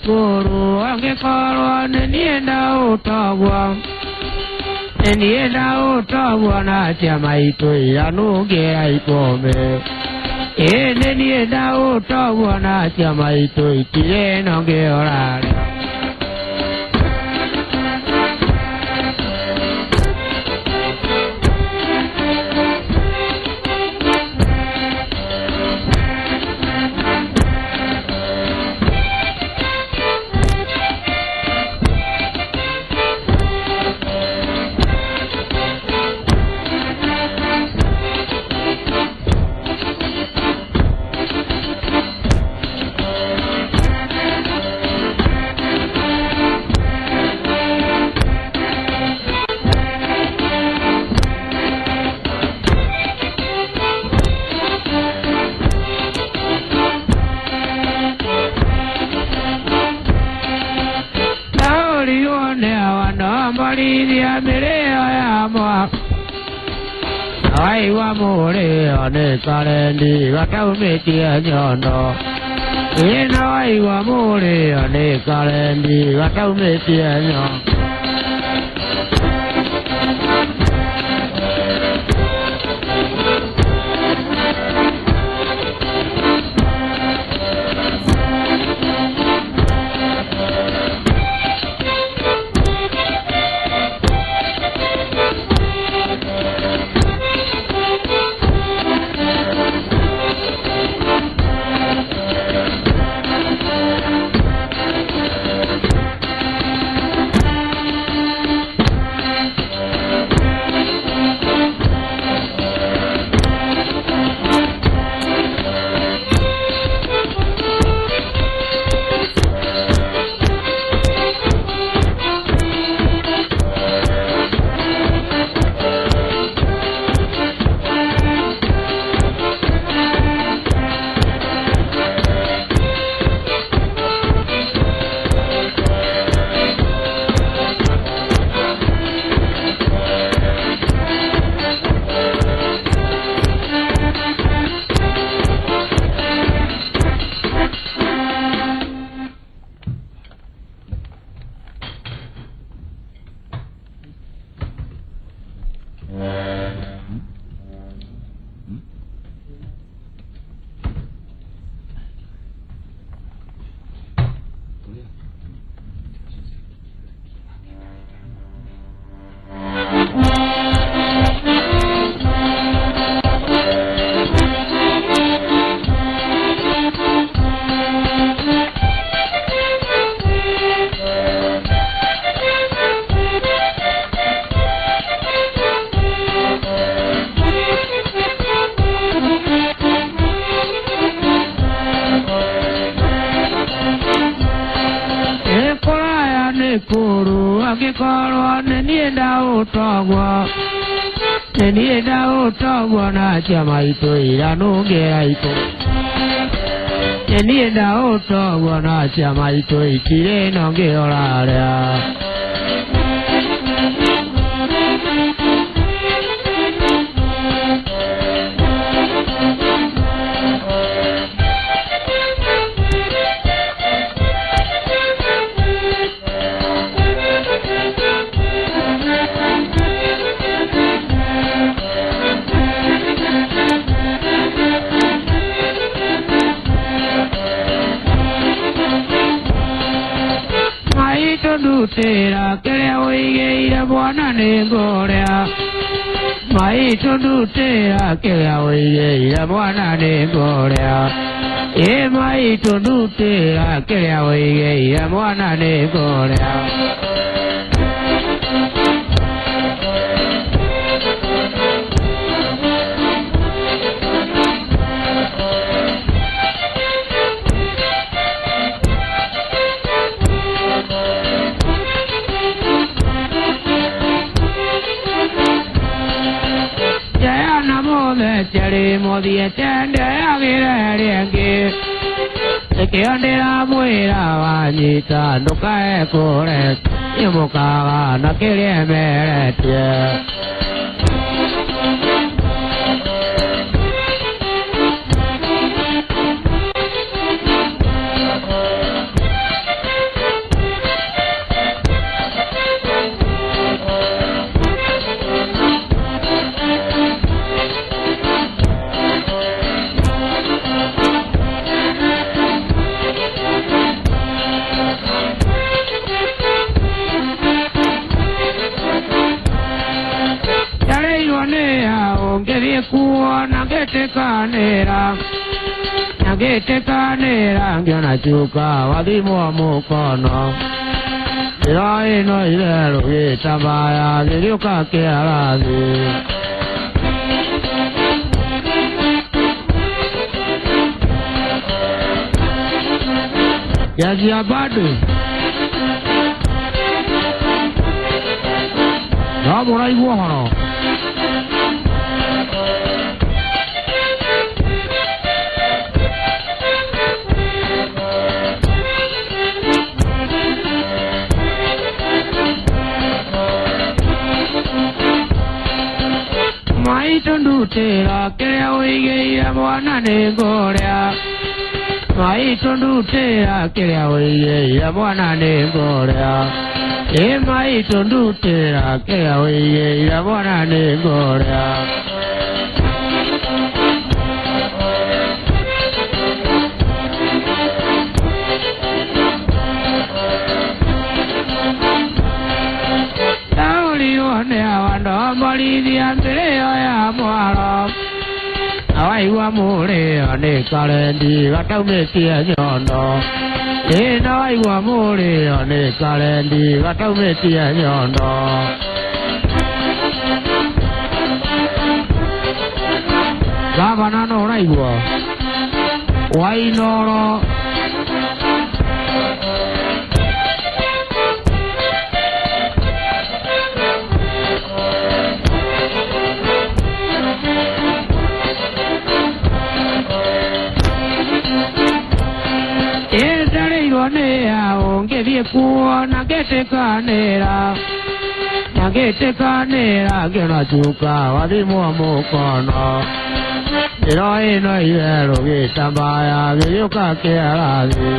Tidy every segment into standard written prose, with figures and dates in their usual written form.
kuru angekoro nenienda utagwa nenienda utagwa na chama ito yanugera ikome nenienda utagwa na chama ito ikire nongeorara ai wa more ane karendi watau metia nyono ina ai wa more ane karendi watau metia nyono kuru angekoro nenienda utagwa nenienda utagwa na chama ito yanugera ito nenienda utagwa na chama ito ikire nongeorara Tera kere oige ira buona negorea mai tu tera kere oige ira buona negorea mai tu tera kere oige ira buona negorea Chari modi chande agirenge ke andera moira vanita nukae kore imuka na kere mere tekane rangyana chuka wadi mo kono Irai no ilero ye tabaya viruka ke arazi Yaji abadu Na morai buono Mai tundu tera kaya oige ya mwana ne gorea Mai tundu tera kaya oige ya mwana ne gorea E mai tundu tera kaya oige ya mwana ne gorea Mori di ambere ya mwaro Awai wa more ane kalendi Gatau meti ya nyondo Ena awai wa more ane kalendi Gatau meti ya nyondo Gavana no raigua Wa Inooro Nagete kanera gena chuka wadi mo kono Irai no ilero ge tabaya viruka ke arazi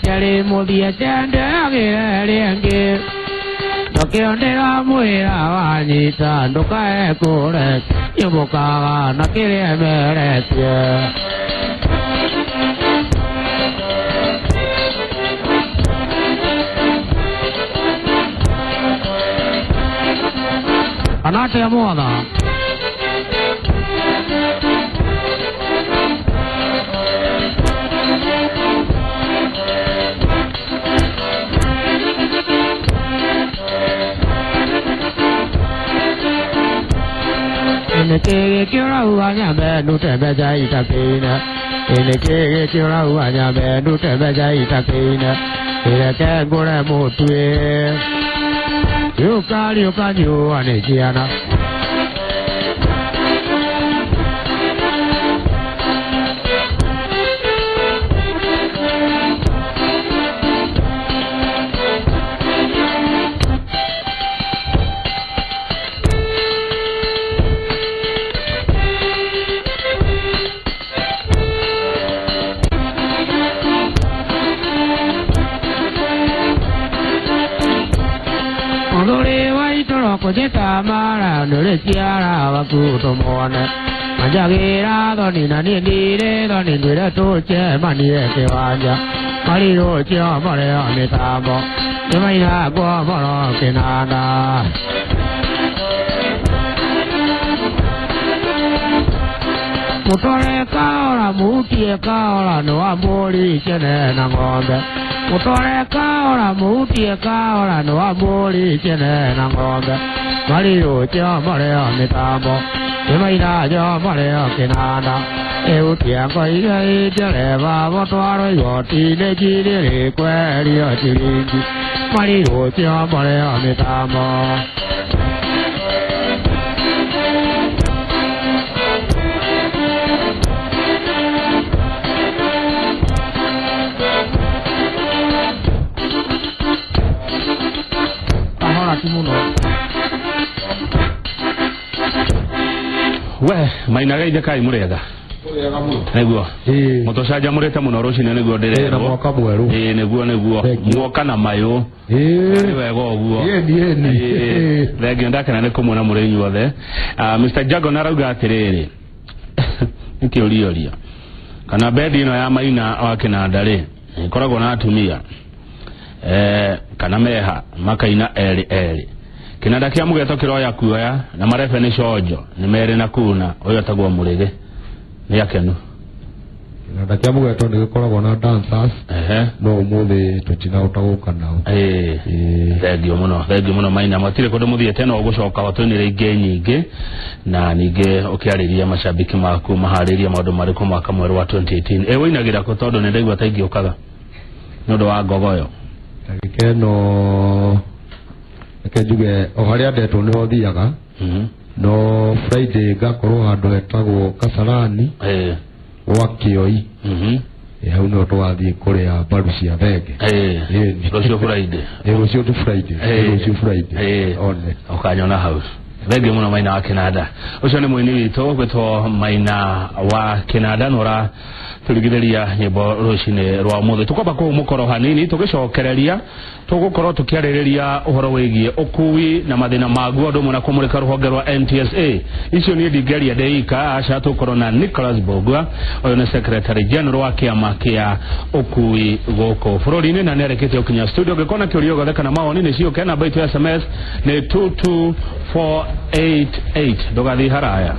Chale modia chande agere Noke la muera vanita Noka e kore Yoboka nakere meretia Anate amoda Ineke kira uanya be nute beja itakina Ineke kira uanya be nute beja itakina Ineke gore mutue Yukari ukanyu anejiana Kojeta mara nure chiara wakuto mone Manjagira doni nani nire doni nire toche mani eke wanja Mariro chia mare amitamo Maina kwa mara Kinanda Mutore kaora mutie kaora no amori chene na ngombe Mutore kaora mutie kaora no amori chene na ngombe Mariro chia mare amitamo Maina chia mare Kinanda Eutia koi gai jareva votwaro yoti ne jire kweri achiringi Mariro chia mare amitamo We, Maina gai de kai mureda. Neguo mutocaja murete muno rucine neguo ndirero mwaka mweru neguo mwoka na mayo wega uguo thengio ndakena ni kumuna muri inyuothe. Mr. Jago narauga atiriri nikiurioria kana bendi ino ya Maina wa Kinanda ri ikoragwo na atumia kana meha makaina eri Kinanda kia mugeto kiroya kuoya na marefe ni cojo ni mere na kuna uyo tagwo murige ni akenu. Kinanda kia mugeto ni gikoragwo na dancers no umuthi tutina utaguka nao thengio muno Maina matire kundu muthiete no gucoka watwinire inge nyingi na ninge ukiariria mashabiki maku mahariria maundu mariku mwaka mweru wa 2018 winagira ko tondu ni ndaigua taingi ukaga nundu wa ngogoyo gikeno kejuge oharia ndeto ni othiaga no Friday gakorwo handu etagwo Kasarani wa Kioi hau no twathie kuria baru cia thenge rucio Friday rucio Friday one ukanyona hau. Thengio muno Maina wa Kinanda. Ucio ni mwini witu gwitwo Maina wa Kinanda nora turigithiria nyimbo rucine rwa muthe tukwamba ku mukoro hanini tugicokereria tugukorwo tukiaririria uhoro wigie ukui na mathina maguo ndu muna kumurika ruhonge rwa NTSA. Icio ni ndigeria deika aca tukorwo na Nicholas Bogwa uyu ni secretary general wa kiama kia ukui goko bururi-ini na nerekete ukinya studio gikona kiurio gothe kana mawoni ni cio kena baitu SMS ni 22488 ndugathi haraya.